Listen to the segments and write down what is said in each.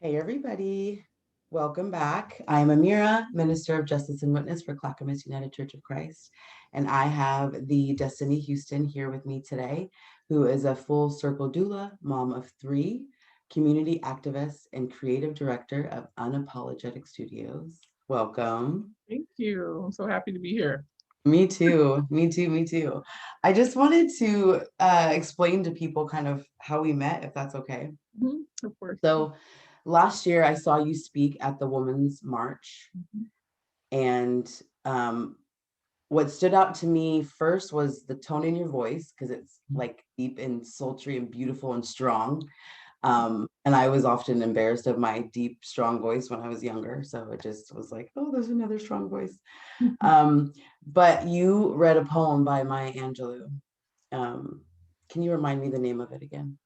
Hey, everybody. Welcome back. I'm Amira, Minister of Justice and Witness for Clackamas United Church of Christ. And I have the Destiny Houston here with me today, who is a full circle doula, mom of 3, community activist, and creative director of Unapologetic Studios. Welcome. Thank you. I'm so happy to be here. Me too. Me too. Me too. I just wanted to explain to people kind of how we met, if that's okay. Of course. So last year I saw you speak at the Women's March, and what stood out to me first was the tone in your voice, because it's like deep and sultry and beautiful and strong. And I was often embarrassed of my deep, strong voice when I was younger. So it just was like, oh, there's another strong voice. But you read a poem by Maya Angelou. Can you remind me the name of it again?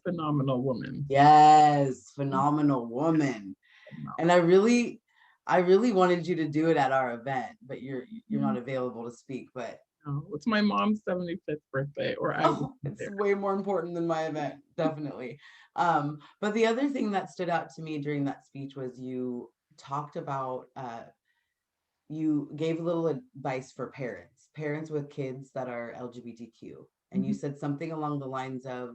Phenomenal woman. Yes, phenomenal woman. And I really wanted you to do it at our event, but you're not available to speak. But it's my mom's 75th birthday, or it's way more important than my event, definitely. But the other thing that stood out to me during that speech was you talked about you gave a little advice for parents with kids that are LGBTQ, and you said something along the lines of,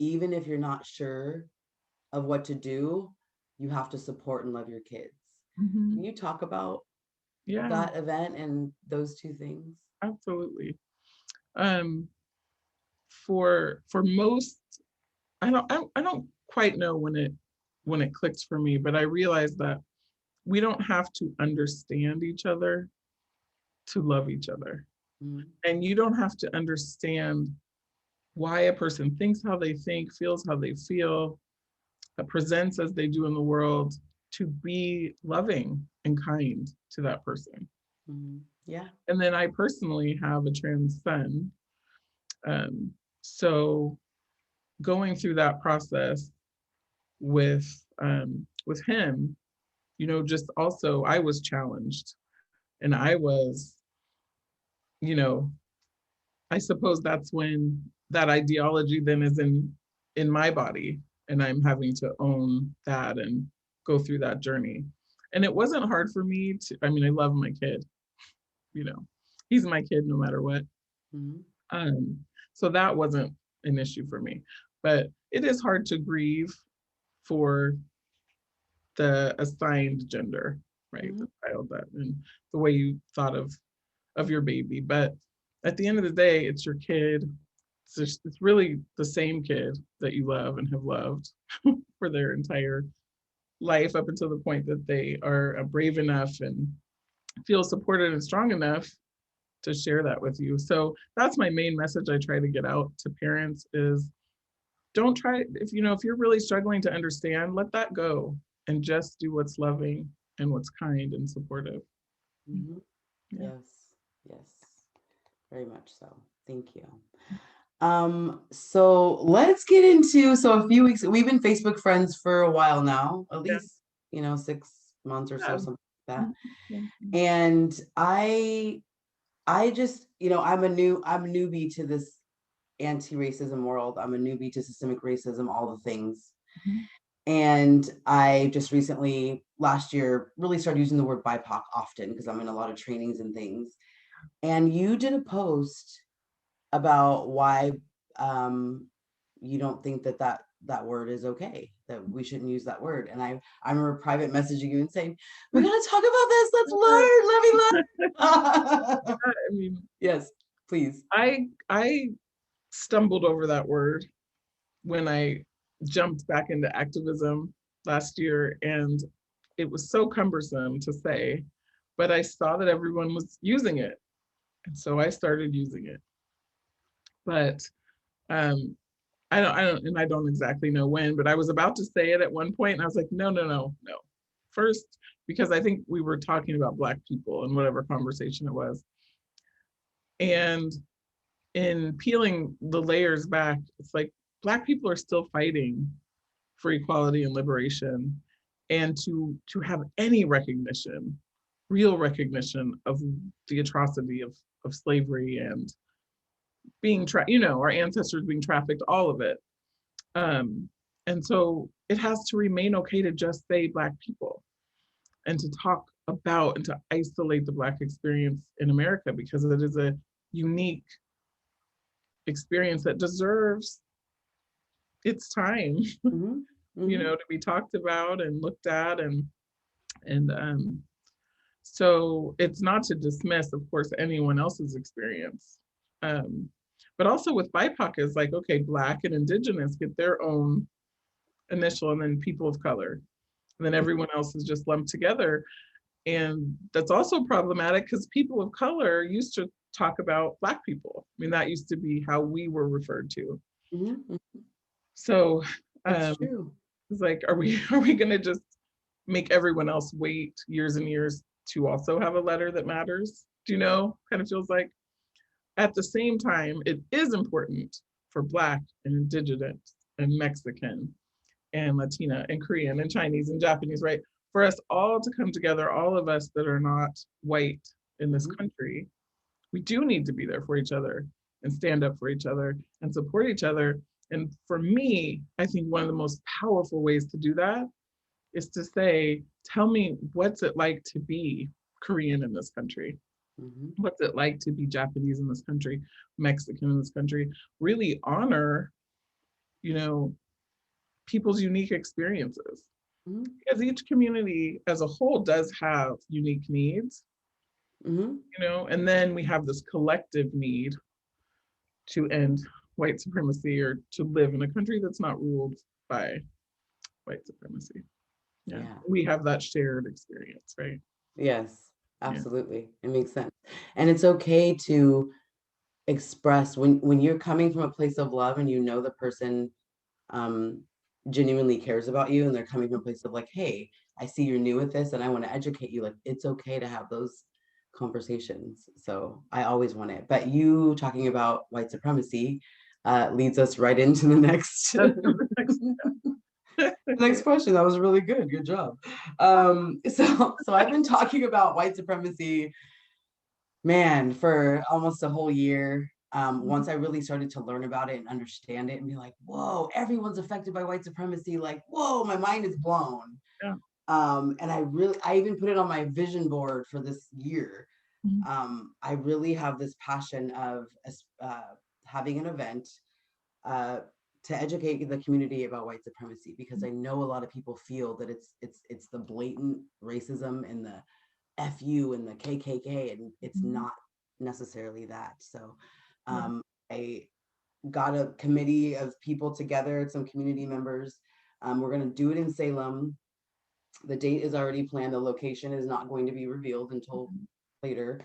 even if you're not sure of what to do, you have to support and love your kids. Can you talk about that event and those two things? Absolutely. For most, I don't quite know when it clicks for me, but I realized that we don't have to understand each other to love each other. And you don't have to understand why a person thinks how they think, feels how they feel, presents as they do in the world, to be loving and kind to that person. Yeah. And then I personally have a trans son. So going through that process with him, just also I was challenged, and I was, I suppose that's when that ideology then is in my body, and I'm having to own that and go through that journey. And it wasn't hard for me to, I mean, I love my kid, he's my kid no matter what. So that wasn't an issue for me, but it is hard to grieve for the assigned gender, right? The child that, and the way you thought of your baby. But at the end of the day, it's your kid. It's really the same kid that you love and have loved for their entire life, up until the point that they are brave enough and feel supported and strong enough to share that with you. So that's my main message I try to get out to parents is, don't try, if you're really struggling to understand, let that go and just do what's loving and what's kind and supportive. Yes, very much so. Thank you. So let's get into, so a few weeks, we've been Facebook friends for a while now, at least 6 months or so, something like that. And I just, I'm a newbie to this anti-racism world. I'm a newbie to systemic racism, all the things. And I just recently, last year, really started using the word BIPOC often because I'm in a lot of trainings and things. And you did a post about why you don't think that word is okay, that we shouldn't use that word. And I remember private messaging you and saying, we gotta talk about this, let's learn, let me learn. I mean, yes, please. I stumbled over that word when I jumped back into activism last year, and it was so cumbersome to say, but I saw that everyone was using it, and so I started using it. But I don't exactly know when, but I was about to say it at one point, and I was like, no. First, because I think we were talking about Black people in whatever conversation it was, and in peeling the layers back, it's like Black people are still fighting for equality and liberation, and to have any recognition, real recognition of the atrocity of slavery and being our ancestors being trafficked, all of it. And so it has to remain okay to just say Black people and to talk about and to isolate the Black experience in America, because it is a unique experience that deserves its time, Mm-hmm. you Mm-hmm. know, to be talked about and looked at. And so it's not to dismiss, of course, anyone else's experience. Um, but also with BIPOC is like, okay, Black and Indigenous get their own initial, and then people of color. And then everyone else is just lumped together. And that's also problematic because people of color used to talk about Black people. I mean, that used to be how we were referred to. Mm-hmm. So That's um, true. it's like, are we gonna just make everyone else wait years and years to also have a letter that matters? Do you know? Kind of feels like. At the same time, it is important for Black and Indigenous and Mexican and Latina and Korean and Chinese and Japanese, right? For us all to come together, all of us that are not white in this Mm-hmm. country, we do need to be there for each other and stand up for each other and support each other. And for me, I think one of the most powerful ways to do that is to say, tell me, what's it like to be Korean in this country? Mm-hmm. What's it like to be Japanese in this country, Mexican in this country? Really honor, you know, people's unique experiences. Mm-hmm. Because each community as a whole does have unique needs, Mm-hmm. you know, and then we have this collective need to end white supremacy or to live in a country that's not ruled by white supremacy. Yeah, Yeah. we have that shared experience, right? Yes, Yeah. absolutely. It makes sense. And it's okay to express when you're coming from a place of love and you know the person um genuinely cares about you, and they're coming from a place of like, hey, I see you're new at this and I want to educate you. Like, it's okay to have those conversations. So I always want it. But you talking about white supremacy leads us right into the next next question. That was really good. Good job. So I've been talking about white supremacy, man, for almost a whole year. Once I really started to learn about it and understand it and be like, whoa, everyone's affected by white supremacy. Like, whoa, my mind is blown. Yeah. And I even put it on my vision board for this year. I really have this passion of having an event uh, to educate the community about white supremacy, because I know a lot of people feel that it's the blatant racism and the FU and the KKK, and it's not necessarily that. So I got a committee of people together, some community members. We're going to do it in Salem. The date is already planned. The location is not going to be revealed until later.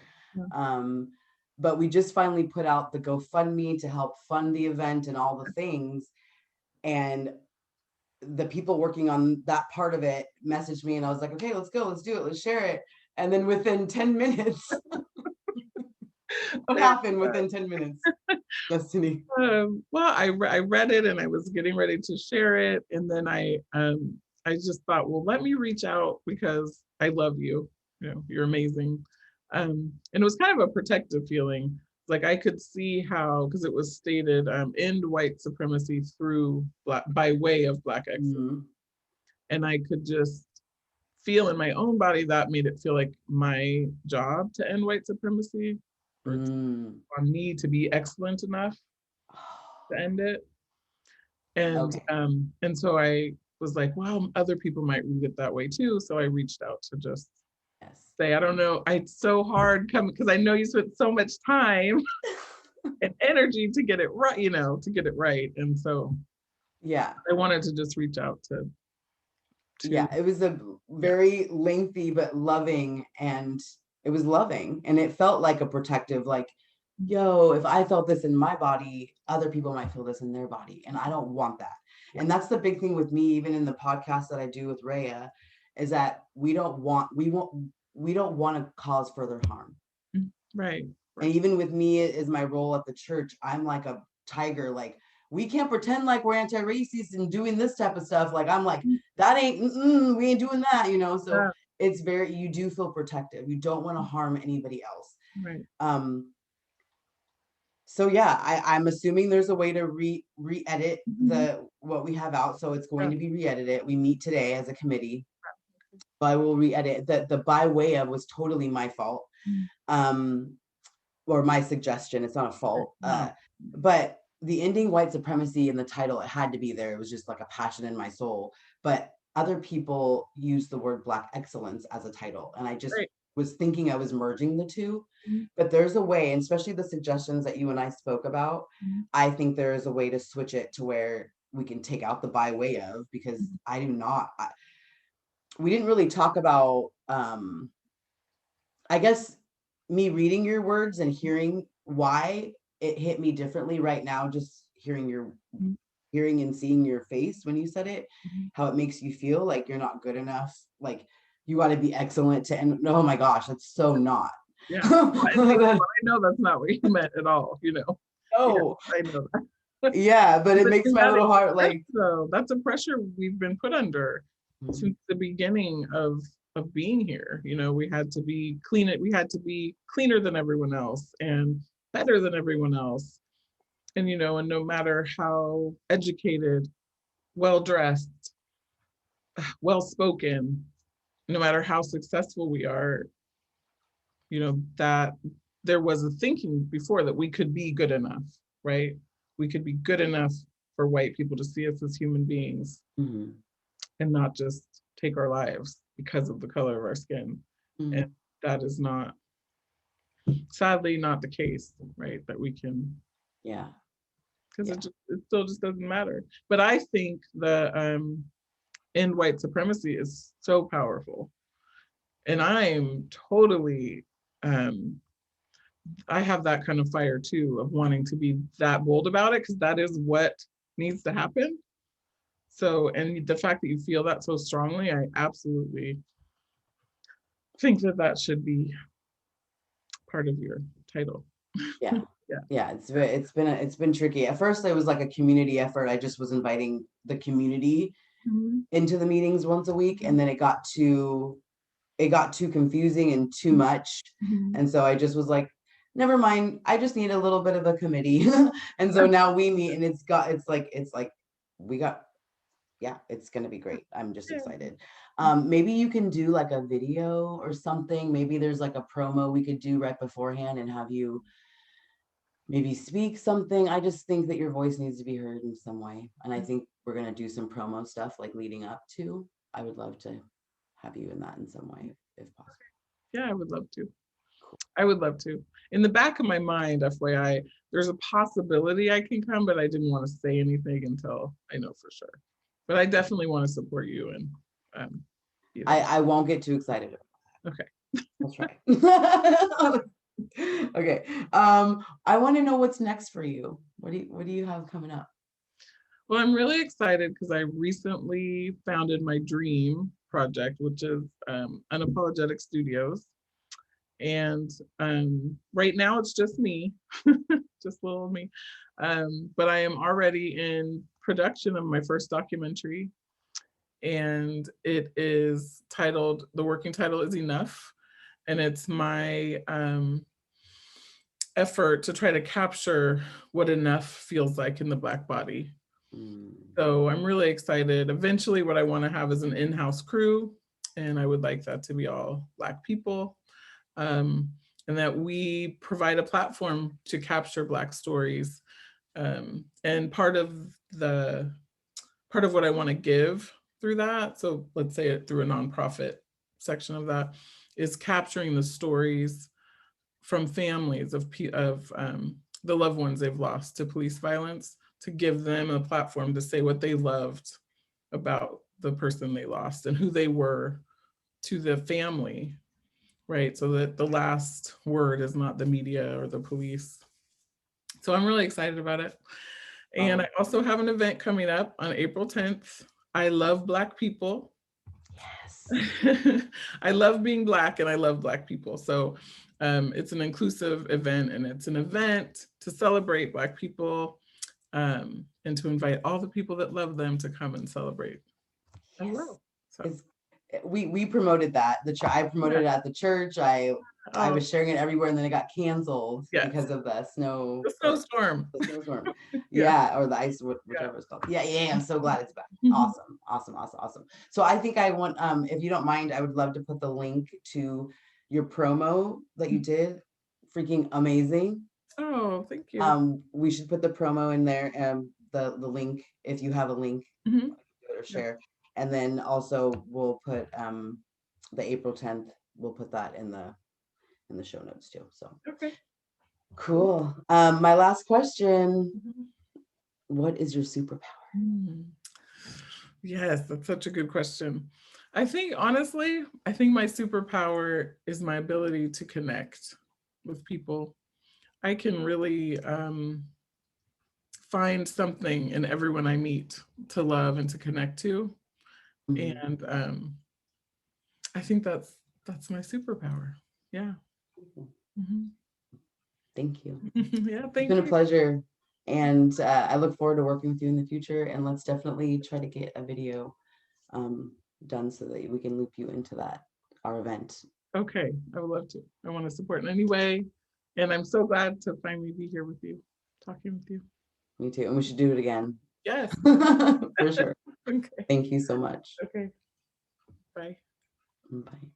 But we just finally put out the GoFundMe to help fund the event and all the things. And the people working on that part of it messaged me, and I was like, okay, let's go, let's do it, let's share it. And then within 10 minutes, what happened within 10 minutes, Destiny? Well, I read it and I was getting ready to share it, and then I just thought, well, let me reach out because I love you. You know, you're amazing. And it was kind of a protective feeling. Like I could see how, because it was stated, end white supremacy through Black, by way of Black excellence. Mm-hmm. And I could just feel in my own body that made it feel like my job to end white supremacy, or on me to be excellent enough to end it. And Okay. and so I was like, well, other people might read it that way too. So I reached out to just say, I don't know, it's so hard coming because I know you spent so much time and energy to get it right, you know, to get it right. And so yeah, I wanted to just reach out to yeah, it was a very lengthy but loving, and it was loving, and it felt like a protective, like, yo, if I felt this in my body, other people might feel this in their body, and I don't want that. And that's the big thing with me, even in the podcast that I do with Rhea, is that we don't want to cause further harm. Right. And even with me as my role at the church, I'm like a tiger. Like, we can't pretend like we're anti-racist and doing this type of stuff. Like, I'm like, that ain't, we ain't doing that, you know? So it's very, you do feel protective. You don't want to harm anybody else. Right. So yeah, I'm assuming there's a way to re-edit what we have out. So it's going to be re-edited. We meet today as a committee. I will re-edit. The by way of was totally my fault. Or my suggestion. It's not a fault. But the ending white supremacy in the title, it had to be there. It was just like a passion in my soul. But other people use the word Black excellence as a title. And I just was thinking I was merging the two. But there's a way, and especially the suggestions that you and I spoke about, I think there is a way to switch it to where we can take out the by way of, because I do not, we didn't really talk about, I guess, me reading your words and hearing why it hit me differently right now, just hearing and seeing your face when you said it, how it makes you feel like you're not good enough, like you got to be excellent to, and oh my gosh, that's so not. Yeah, I know that's not what you meant at all, you know. Oh, yeah, I know that. Yeah, but it makes my little heart like. So that's a pressure we've been put under since the beginning of being here. You know, we had to be clean. We had to be cleaner than everyone else and better than everyone else. And you know, and no matter how educated, well dressed, well spoken, no matter how successful we are, you know, that there was a thinking before that we could be good enough, right? We could be good enough for white people to see us as human beings and not just take our lives because of the color of our skin. And that is not, sadly, not the case, right? That we can, because it still just doesn't matter. But I think the end white supremacy is so powerful. And I'm totally, I have that kind of fire too, of wanting to be that bold about it, because that is what needs to happen. So, and the fact that you feel that so strongly, I absolutely think that that should be part of your title. Yeah, it's been tricky. At first it was like a community effort. I just was inviting the community into the meetings once a week, and then it got too confusing and too much. And so I just was like, never mind, I just need a little bit of a committee. And so now we meet, and it's gonna be great. I'm just excited. Maybe you can do like a video or something. Maybe there's like a promo we could do right beforehand and have you maybe speak something. I just think that your voice needs to be heard in some way. And I think we're gonna do some promo stuff like leading up to. I would love to have you in that in some way if possible. Yeah, I would love to. I would love to. In the back of my mind, FYI, there's a possibility I can come, but I didn't want to say anything until I know for sure. But I definitely want to support you. And I won't get too excited. Okay. I'll try. Okay. I want to know what's next for you. What do you have coming up? Well, I'm really excited because I recently founded my dream project, which is Unapologetic Studios. And right now it's just me, just little me. But I am already in production of my first documentary. And it is titled, the working title is Enough. And it's my effort to try to capture what enough feels like in the Black body. So I'm really excited. Eventually what I want to have is an in-house crew, and I would like that to be all Black people, and that we provide a platform to capture Black stories. And part of what I want to give through that, so let's say it through a nonprofit section of that, is capturing the stories from families of the loved ones they've lost to police violence, to give them a platform to say what they loved about the person they lost and who they were to the family, right? So that the last word is not the media or the police. So I'm really excited about it. And I also have an event coming up on April 10th. I love Black people. Yes. I love being Black and I love Black people. So it's an inclusive event, and it's an event to celebrate Black people and to invite all the people that love them to come and celebrate as well. So. we promoted that. I promoted it at the church. I was sharing it everywhere, and then it got canceled because of the snow. The snowstorm. The snowstorm. Yeah, or the ice, whichever it's called. Yeah. I'm so glad it's back. Awesome. So I think I want, if you don't mind, I would love to put the link to your promo that you did. Freaking amazing. Oh, thank you. We should put the promo in there, the link, if you have a link, or share. And then also we'll put the April 10th, we'll put that in the show notes too. So okay. Cool. My last question. What is your superpower? Yes, that's such a good question. I think, honestly, my superpower is my ability to connect with people. I can really find something in everyone I meet to love and to connect to. And I think that's my superpower. Yeah. Thank you. Yeah, thank you. It's been a pleasure. And I look forward to working with you in the future. And let's definitely try to get a video done so that we can loop you into our event. Okay, I would love to. I want to support in any way. And I'm so glad to finally be here with you, talking with you. Me too. And we should do it again. Yes. For sure. Okay. Thank you so much. Okay. Bye. Bye.